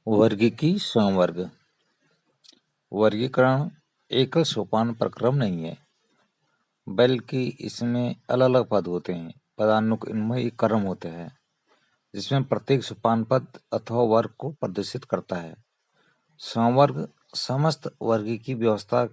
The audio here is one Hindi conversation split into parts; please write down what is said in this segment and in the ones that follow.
वर्गीकी संवर्ग। वर्गीकरण एकल सोपान प्रक्रम नहीं है, बल्कि इसमें अलग-अलग पद होते हैं। पदानुक्रमई क्रम होते हैं, जिसमें प्रत्येक सोपान पद अथवा वर्ग को प्रदर्शित करता है। संवर्ग समस्त वर्गीकी व्यवस्था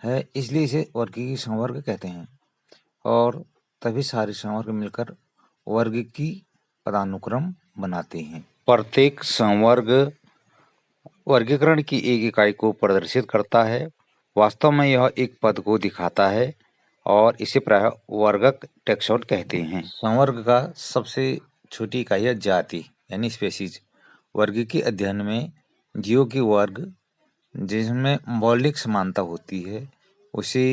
है, इसलिए इसे वर्गीकी संवर्ग कहते हैं, और तभी सारे संवर्ग मिलकर वर्गीकी पदानुक्रम बनाते हैं। प्रत्येक संवर्ग वर्गीकरण की एक इकाई को प्रदर्शित करता है। वास्तव में यह एक पद को दिखाता है और इसे प्रायः वर्गक टैक्सॉन कहते हैं। संवर्ग का सबसे छोटी इकाई है जाति यानी स्पेसीज। वर्गीकी अध्ययन में जीवों की वर्ग जिसमें मौलिक समानता होती है उसे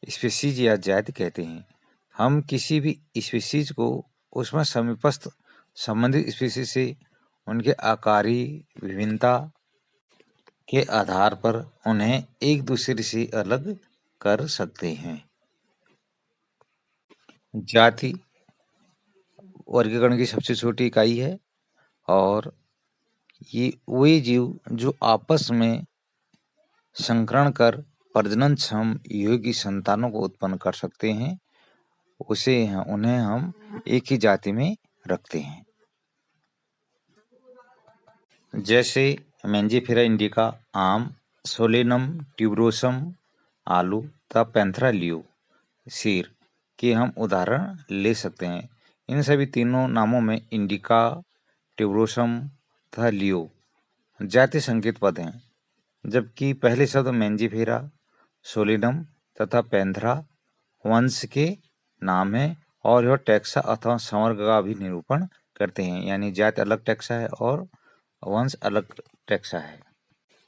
स्पेसीज या जाति कहते हैं। हम किसी भी स्पेसीज को उसमें समीपस्थ संबंधित स्पेसीज से उनके आकारीय विभिन्नता के आधार पर उन्हें एक दूसरे से अलग कर सकते हैं। जाति वर्गीकरण की सबसे छोटी इकाई है और ये वे जीव जो आपस में संकरण कर प्रजननक्षम योगी संतानों को उत्पन्न कर सकते हैं उन्हें हम एक ही जाति में रखते हैं। जैसे मेंजिफेरा इंडिका आम, सोलेनम ट्यूबरोसम आलू तथा पैंथरा लियो शेर के हम उदाहरण ले सकते हैं। इन सभी तीनों नामों में इंडिका, ट्यूबरोसम तथा लियो जाति संकेत पद हैं, जबकि पहले शब्द मेंजिफेरा, सोलेनम तथा पैंथरा वंश के नाम है और यह टैक्सा अथवा संवर्ग का भी निरूपण करते हैं, यानी जाति अलग टैक्सा है और वंश अलग टैक्सा है।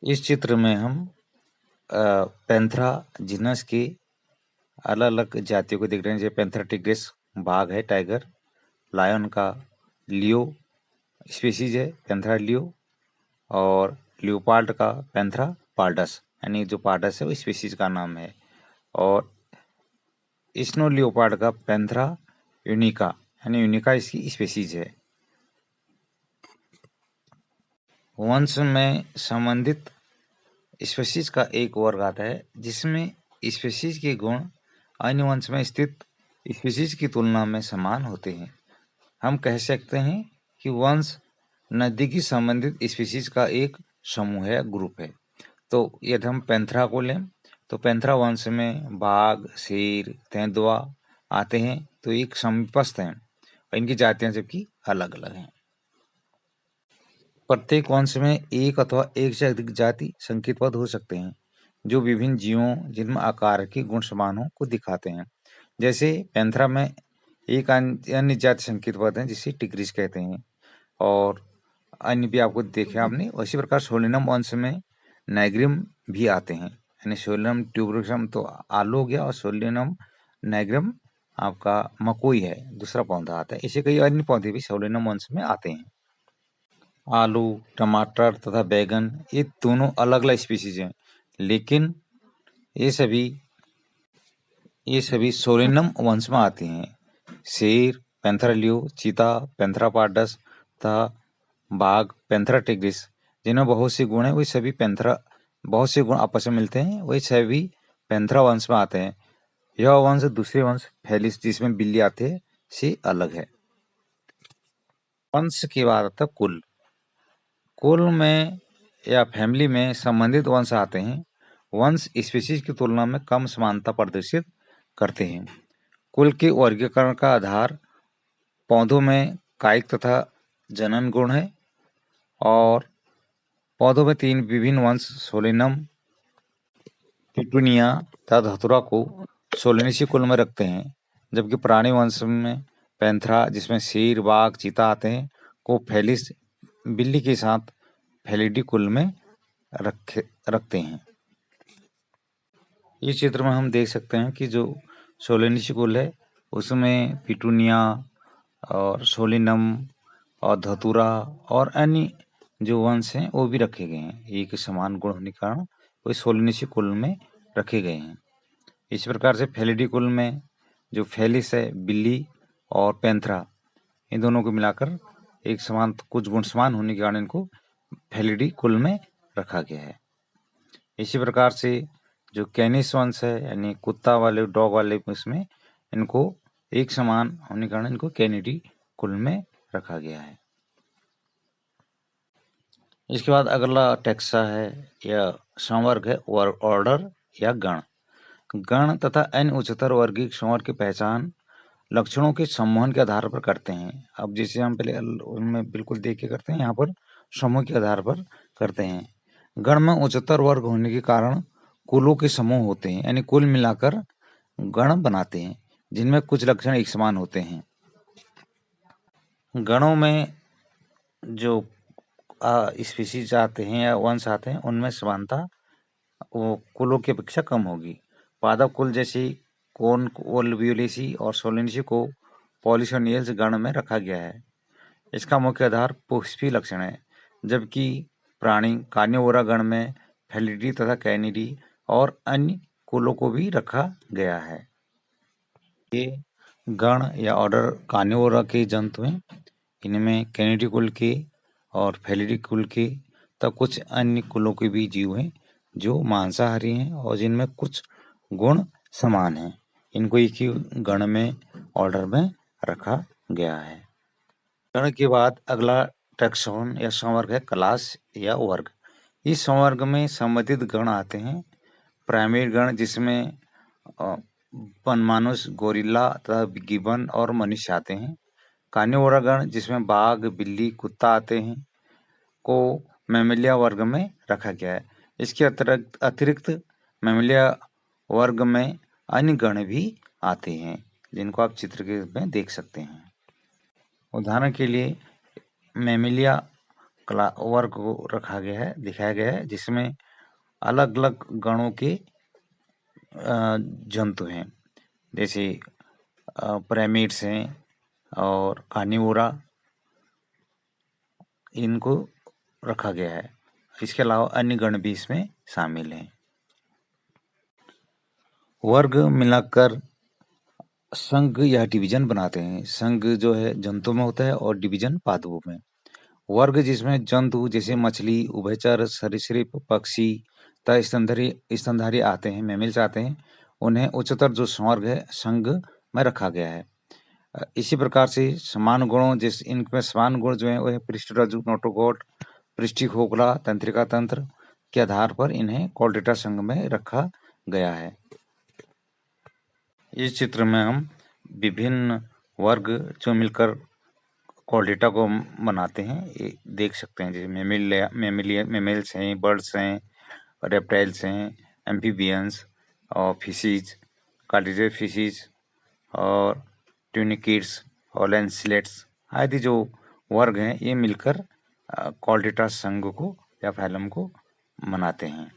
इस चित्र में हम पैंथरा जीनस के अलग अलग जातियों को देख रहे हैं। जैसे पैंथरा टिग्रिस बाघ है, टाइगर। लायन का लियो स्पीसीज है, पैंथरा लियो। और लियोपार्ड का पैंथरा पार्डस, यानी जो पार्डस है वो स्पीसीज का नाम है। और स्नो लियोपार्ड का पैंथरा यूनिका, यानी यूनिका इसकी स्पीसीज है। वंश में संबंधित स्पीसीज का एक वर्ग आता है जिसमें स्पीसीज के गुण अन्य वंश में स्थित स्पीसीज की तुलना में समान होते हैं। हम कह सकते हैं कि वंश नजदीकी संबंधित स्पीसीज का एक समूह है, ग्रुप है। तो यदि हम पैंथरा को लें तो पैंथरा वंश में बाघ, शेर, तेंदुआ आते हैं, तो एक समीपस्थ हैं और इनकी जातियां जबकि अलग अलग हैं। प्रत्येक वंश में एक अथवा एक से अधिक जाति संकेत पद हो सकते हैं जो विभिन्न जीवों जिनमें आकार के गुण समान हो को दिखाते हैं। जैसे पैंथरा में एक अन्य जाति संकेत पद है जिसे टिग्रिस कहते हैं, और अन्य भी आपको देखे आपने। उसी प्रकार सोलेनम वंश में नाइग्रियम भी आते हैं, यानी सोलेनम ट्यूबरोसम तो आलू हो गया और सोलेनम नाइग्रियम आपका मकोई है, दूसरा पौधा आता है। ऐसे कई अन्य पौधे भी सोलेनम वंश में आते हैं। आलू, टमाटर तथा बैगन ये दोनों अलग अलग स्पीसीज हैं, लेकिन ये सभी सोलेनम वंश में आते हैं। शेर पैंथरा लियो, चीता पैंथरा पार्डस तथा बाघ पैंथरा टिग्रिस जिनमें बहुत से गुण हैं, वही सभी बहुत से गुण आपस में मिलते हैं, वही सभी पैंथरा वंश में आते हैं। यह वंश दूसरे वंश फेलिस जिसमें बिल्ली आते हैं से अलग है। वंश के बाद आता कुल। कुल में या फैमिली में संबंधित वंश आते हैं। वंश स्पीसीज की तुलना में कम समानता प्रदर्शित करते हैं। कुल के वर्गीकरण का आधार पौधों में कायिक तथा जनन गुण है, और पौधों में 3 विभिन्न वंश सोलेनम, पिटूनिया तथा धतूरा को सोलेनेसी कुल में रखते हैं, जबकि प्राणी वंश में पैंथरा जिसमें शेर, बाघ, चीता आते हैं को फेलिस बिल्ली के साथ फेलिडी कुल में रखते हैं। इस चित्र में हम देख सकते हैं कि जो सोलेनेसी कुल है उसमें पिटूनिया और सोलेनम और धतूरा और अन्य जो वंश हैं वो भी रखे गए हैं। एक समान गुण होने के कारण वो सोलेनेसी कुल में रखे गए हैं। इस प्रकार से फेलिडी कुल में जो फेलिस है बिल्ली और पैंथरा, इन दोनों को मिलाकर एक समान कुछ गुण समान होने के कारण इनको फेलिडी कुल में रखा गया है। इसी प्रकार से जो कैनिस वंश है यानी कुत्ता वाले डॉग वाले इसमें इनको एक समान होने के कारण इनको कैनिडी कुल में रखा गया है। इसके बाद अगला टैक्सा है या संवर्ग है ऑर्डर या गण। गण तथा अन्य उच्चतर वर्गीय संवर्ग की पहचान लक्षणों के सम्मोहन के आधार पर करते हैं। अब जैसे हम पहले उनमें बिल्कुल देख के करते हैं, यहाँ पर समूह के आधार पर करते हैं। गण में उच्चतर वर्ग होने के कारण कुलों के समूह होते हैं, यानी कुल मिलाकर गण बनाते हैं जिनमें कुछ लक्षण एक समान होते हैं। गणों में जो स्पीशीज आते हैं या वंश आते हैं उनमें समानता वो कुलों की अपेक्षा कम होगी। पादप कुल जैसी कोनवोल्वुलेसी और सोलेनेसी को पॉलीसोनियल्स गण में रखा गया है। इसका मुख्य आधार पुष्पी लक्षण है, जबकि प्राणी कार्निवोरा गण में फेलिडी तथा कैनिडी और अन्य कुलों को भी रखा गया है। ये गण या ऑर्डर कार्निवोरा के जंतु हैं। इनमें कैनिडी कुल के और फेलिडी कुल के तथा कुछ अन्य कुलों के भी जीव हैं जो मांसाहारी हैं और जिनमें कुछ गुण समान हैं। इनको एक ही गण में ऑर्डर में रखा गया है। गण के बाद अगला टैक्सोन या संवर्ग है क्लास या वर्ग। इस संवर्ग में संबंधित गण आते हैं। प्राइमेट गण जिसमें मानुष, गोरिल्ला तथा गिबन और मनुष्य आते हैं। कार्निवोरा गण जिसमें बाघ, बिल्ली, कुत्ता आते हैं को मैमेलिया वर्ग में रखा गया है। इसके अतिरिक्त मैमेलिया वर्ग में अन्य गण भी आते हैं जिनको आप चित्र के में देख सकते हैं। उदाहरण के लिए मैमेलिया वर्ग को रखा गया है, दिखाया गया है, जिसमें अलग अलग गणों के जंतु हैं, जैसे प्राइमेट्स हैं और कार्निवोरा, इनको रखा गया है। इसके अलावा अन्य गण भी इसमें शामिल हैं। वर्ग मिलाकर संघ या डिवीजन बनाते हैं। संघ जो है जंतु में होता है और डिवीजन पादपों में। वर्ग जिसमें जंतु जैसे मछली, उभयचर, सरीसृप, पक्षी तथा स्तनधारी आते हैं, मैमल्स आते हैं, उन्हें उच्चतर जो संवर्ग है संघ में रखा गया है। इसी प्रकार से समान गुणों इनमें समान गुण जो है वह पृष्ठरज्जु, नोटोकॉट, पृष्ठी खोखला, तंत्रिका तंत्र के आधार पर इन्हें कॉर्डेटा संघ में रखा गया है। इस चित्र में हम विभिन्न वर्ग जो मिलकर कॉर्डेटा को बनाते हैं ये देख सकते हैं, जैसे मेमल्स हैं, बर्ड्स हैं, रेप्टाइल्स हैं, एम्फीबियंस और फिशीज, कार्टिलेज फिशीज और ट्यूनिकेट्स और लैंसिलेट्स आदि जो वर्ग हैं ये मिलकर कॉर्डेटा संघ को या फाइलम को बनाते हैं।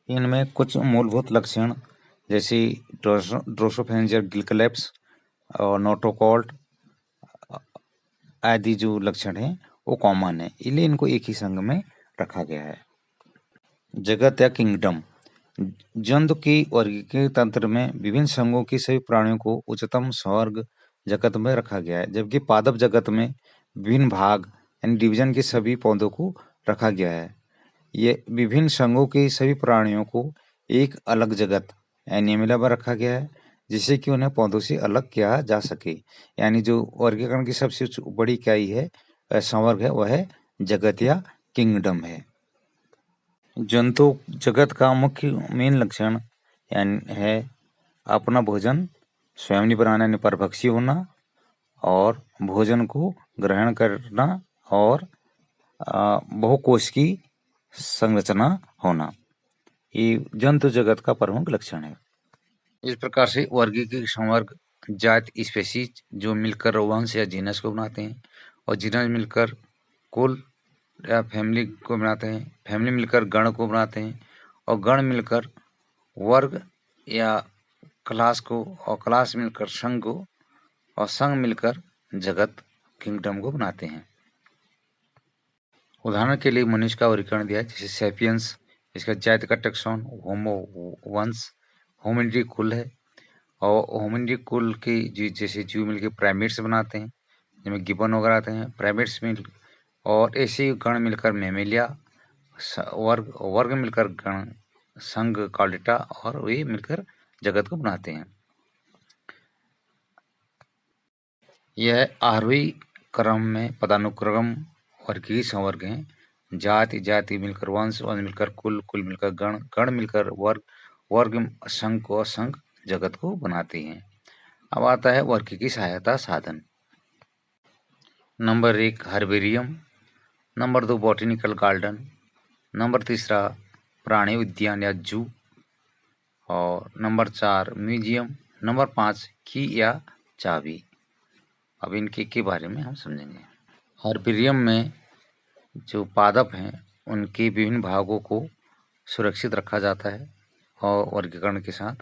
इनमें कुछ मूलभूत लक्षण जैसे ड्रोसोफेरेंजियल गिलक्लेप्स और नोटोकॉल्ट आदि जो लक्षण हैं वो कॉमन है, इसलिए इनको एक ही संघ में रखा गया है। जगत या किंगडम। जंतु की वर्गीकरण तंत्र में विभिन्न संघों की सभी प्राणियों को उच्चतम स्वर्ग जगत में रखा गया है, जबकि पादप जगत में विभिन्न भाग यानी डिवीजन के सभी पौधों को रखा गया है। ये विभिन्न संघों के सभी प्राणियों को एक अलग जगत एनिमला में रखा गया है, जिससे कि उन्हें पौधों से अलग किया जा सके। यानी जो वर्गीकरण की सबसे बड़ी इकाई है संवर्ग है वह है जगत या किंगडम है। जंतु जगत का मुख्य मेन लक्षण यानी है अपना भोजन स्वयं नहीं बनाना यानी परभक्षी होना और भोजन को ग्रहण करना और बहुकोश की संरचना होना, ये जंतु जगत का प्रमुख लक्षण है। इस प्रकार से वर्गीकृत संवर्ग जाति स्पेसीज जो मिलकर वंश या जीनस को बनाते हैं और जीनस मिलकर कुल या फैमिली को बनाते हैं, फैमिली मिलकर गण को बनाते हैं और गण मिलकर वर्ग या क्लास को और क्लास मिलकर संघ को और संघ मिलकर जगत किंगडम को बनाते हैं। उदाहरण के लिए मनुष्य का वर्गीकरण दिया है, जैसे सैपियंस, इसका जाति का टैक्सॉन होमो वंश होमिनिडी कुल है और होमिनिडी कुल के जैसे जीव मिलकर प्राइमेट्स बनाते हैं, जिनमें गिबन वगैरह आते हैं। प्राइमेट्स में और ऐसे ही गण मिलकर मैमेलिया, वर्ग वर्ग मिलकर गण, संघ कॉर्डेटा, और वे मिलकर जगत को बनाते हैं। यह आरोही क्रम में पदानुक्रम वर्गीय संवर्ग हैं। जाति जाति मिलकर वंश, वंश मिलकर कुल, कुल मिलकर गण, गण मिलकर वर्ग, वर्ग संघ को संघ जगत को बनाते हैं। अब आता है वर्ग की सहायता साधन। Number 1 herbarium, number 2 botanical garden, number 3 प्राणी उद्यान या जू, और नंबर 4 म्यूजियम, नंबर 5 की या चाबी। अब इनके के बारे में हम समझेंगे। हर्बेरियम में जो पादप हैं उनके विभिन्न भागों को सुरक्षित रखा जाता है और वर्गीकरण के साथ,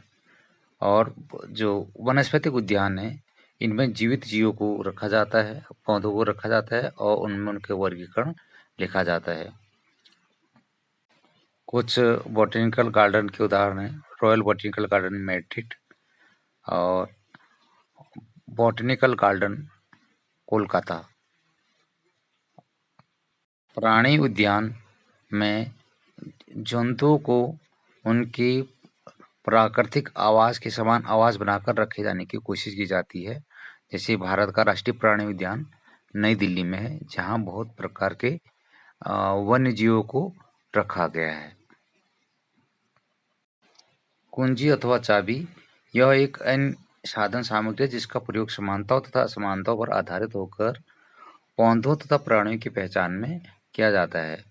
और जो वनस्पतिक उद्यान है इनमें जीवित जीवों को रखा जाता है, पौधों को रखा जाता है और उनमें उनके वर्गीकरण लिखा जाता है। कुछ बॉटनिकल गार्डन के उदाहरण हैं रॉयल बॉटनिकल गार्डन मैड्रिड और बॉटनिकल गार्डन कोलकाता। प्राणी उद्यान में जंतुओं को उनके प्राकृतिक आवास के समान आवास बनाकर रखे जाने की कोशिश की जाती है। जैसे भारत का राष्ट्रीय प्राणी उद्यान नई दिल्ली में है, जहाँ बहुत प्रकार के वन्य जीवों को रखा गया है। कुंजी अथवा चाबी, यह एक अन्य साधन सामग्री है जिसका प्रयोग समानताओं तथा असमानताओं पर आधारित होकर पौधों तथा प्राणियों की पहचान में किया जाता है।